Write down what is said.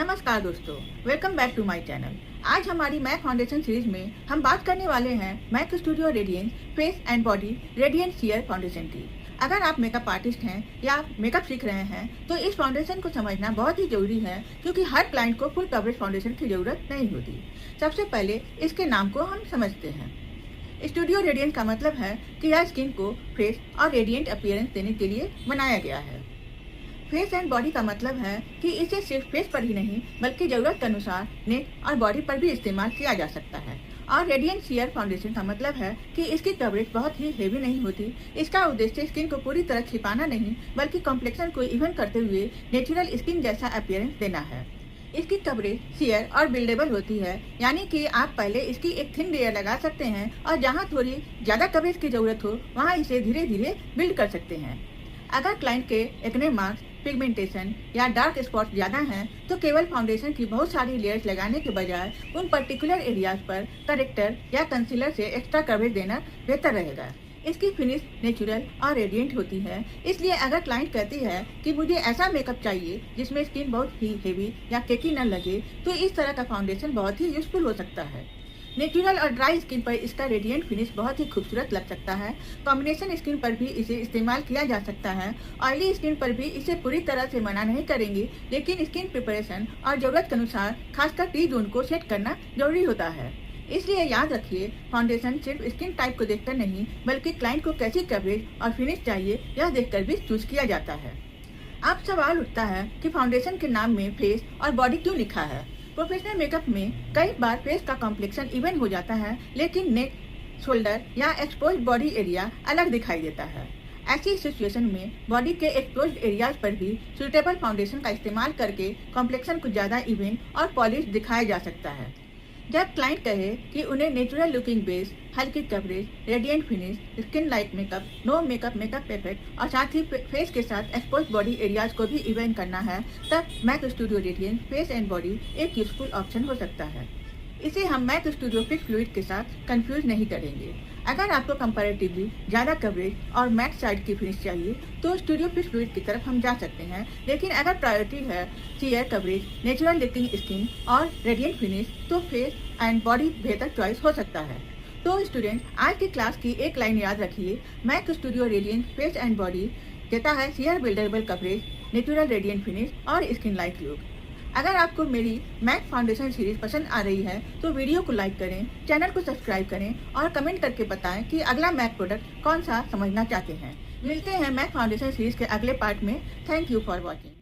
नमस्कार दोस्तों, welcome back to my channel. आज हमारी मैक फाउंडेशन सीरीज में हम बात करने वाले हैं MAC studio radiance face and body radiant sheer foundation की। अगर आप मेकअप आर्टिस्ट हैं या मेकअप सीख रहे हैं तो इस फाउंडेशन को समझना बहुत ही जरूरी है, क्योंकि हर क्लाइंट को फुल कवरेज फाउंडेशन की जरूरत नहीं होती। सबसे पहले इसके नाम को हम समझते हैं। स्टूडियो रेडियंस का मतलब है कि यह स्किन को फ्रेश और रेडियंट अपीयरेंस देने के लिए बनाया गया है। फेस एंड बॉडी का मतलब है कि इसे सिर्फ फेस पर ही नहीं बल्कि जरूरत के अनुसार नेक और बॉडी पर भी इस्तेमाल किया जा सकता है। और रेडियंट सीयर फाउंडेशन का मतलब है कि इसकी कवरेज बहुत ही हेवी नहीं होती। इसका उद्देश्य स्किन को पूरी तरह छिपाना नहीं बल्कि कॉम्प्लेक्शन को इवन करते हुए नेचुरल स्किन जैसा अपीयरेंस देना है। इसकी कवरेज सीयर और बिल्डेबल होती है, यानी कि आप पहले इसकी एक थिन लेयर लगा सकते हैं और जहां थोड़ी ज़्यादा कवरेज की जरूरत हो वहां इसे धीरे धीरे बिल्ड कर सकते हैं। अगर क्लाइंट के एक्ने मार्क्स, पिगमेंटेशन या डार्क स्पॉट ज़्यादा हैं तो केवल फाउंडेशन की बहुत सारी लेयर्स लगाने के बजाय उन पर्टिकुलर एरियाज पर करेक्टर या कंसीलर से एक्स्ट्रा कवरेज देना बेहतर रहेगा। इसकी फिनिश नेचुरल और रेडियंट होती है, इसलिए अगर क्लाइंट कहती है कि मुझे ऐसा मेकअप चाहिए जिसमें स्किन बहुत ही हेवी या केकी न लगे, तो इस तरह का फाउंडेशन बहुत ही यूजफुल हो सकता है। नेचुरल और ड्राई स्किन पर इसका रेडियंट फिनिश बहुत ही खूबसूरत लग सकता है। कॉम्बिनेशन स्किन पर भी इसे इस्तेमाल किया जा सकता है। ऑयली स्किन पर भी इसे पूरी तरह से मना नहीं करेंगे, लेकिन स्किन प्रिपरेशन और जरूरत के अनुसार खासकर टी जोन को सेट करना जरूरी होता है। इसलिए याद रखिए, फाउंडेशन सिर्फ स्किन टाइप को देखकर नहीं बल्कि क्लाइंट को कैसी कवरेज और फिनिश चाहिए यह देखकर भी चूज किया जाता है। अब सवाल उठता है कि फाउंडेशन के नाम में फेस और बॉडी क्यों लिखा है। प्रोफेशनल मेकअप में कई बार फेस का कॉम्प्लेक्शन इवन हो जाता है, लेकिन नेक, शोल्डर या एक्सपोज बॉडी एरिया अलग दिखाई देता है। ऐसी सिचुएशन में बॉडी के एक्सपोज एरियाज पर भी सुटेबल फाउंडेशन का इस्तेमाल करके कॉम्प्लेक्शन को ज़्यादा इवन और पॉलिश दिखाया जा सकता है। जब क्लाइंट कहे कि उन्हें नेचुरल लुकिंग बेस, हल्की coverage, radiant finish, skin light makeup, no makeup makeup effect और साथ ही फेस के साथ एक्सपोज बॉडी एरियाज को भी इवेंट करना है, तब MAC studio radiance face and body एक यूजफुल ऑप्शन हो सकता है। इसे हम मैक स्टूडियो फिक्स फ्लूइड के साथ कंफ्यूज नहीं करेंगे। अगर आपको कंपैरेटिवली ज़्यादा कवरेज और मैट साइड की फिनिश चाहिए तो स्टूडियो फिक्स फ्लूइड की तरफ हम जा सकते हैं, लेकिन अगर प्रायोरिटी है sheer coverage, natural looking skin और रेडियंट फिनिश तो फेस एंड बॉडी बेहतर चॉइस हो सकता है। तो स्टूडेंट, आज की क्लास की एक लाइन याद रखिए, MAC studio radiance face and body देता है sheer buildable coverage, natural radiant finish और स्किन लाइट लुक। अगर आपको मेरी मैक फाउंडेशन सीरीज पसंद आ रही है तो वीडियो को लाइक करें, चैनल को सब्सक्राइब करें और कमेंट करके बताएं कि अगला मैक प्रोडक्ट कौन सा समझना चाहते हैं। मिलते हैं मैक फाउंडेशन सीरीज के अगले पार्ट में। Thank you for watching.